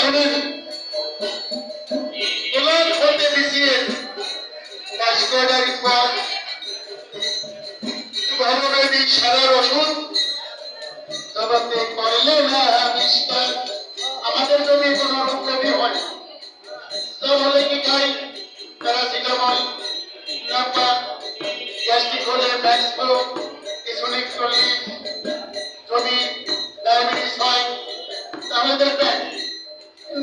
শোনেন, এবার হতে মিশিয়ে কাশগড়ার পর ভগবানের সারার ওষুধ জগতে করলে না আবিষ্কার। আমাদের যদি কোনো রোগ ব্যাধি হয় সব হলে কি খাই? প্যারাসিটামল, নাম্বা, গ্যাস্ট্রিক হলে ম্যাক্সপ্রো, ইসোনিক চল্লিশ। যদি ডায়াবেটিস হয় তাহলে দেখবেন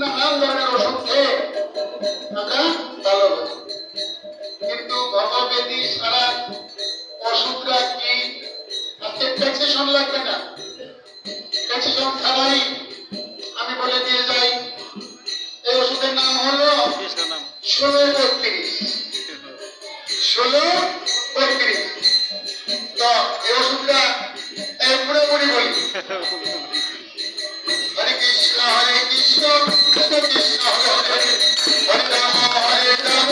নানান ধরনের ওষুধ খেয়ে আমরা ভালো হই। কিন্তু ভগবেদী সারা ওষুধরা কি? আজকে ট্যাক্সেশন লাগবে না, ট্যাক্সেশন ছাড়াই আমি বলে দিয়ে যাই, এই ওষুধের নাম হলো 1632। 1632। তো এই ওষুধটা পুরোপুরি বলি, হরে কৃষ্ণ কৃষ্ণ কৃষ্ণ হরে হরে, হরে রাম হরে রাম,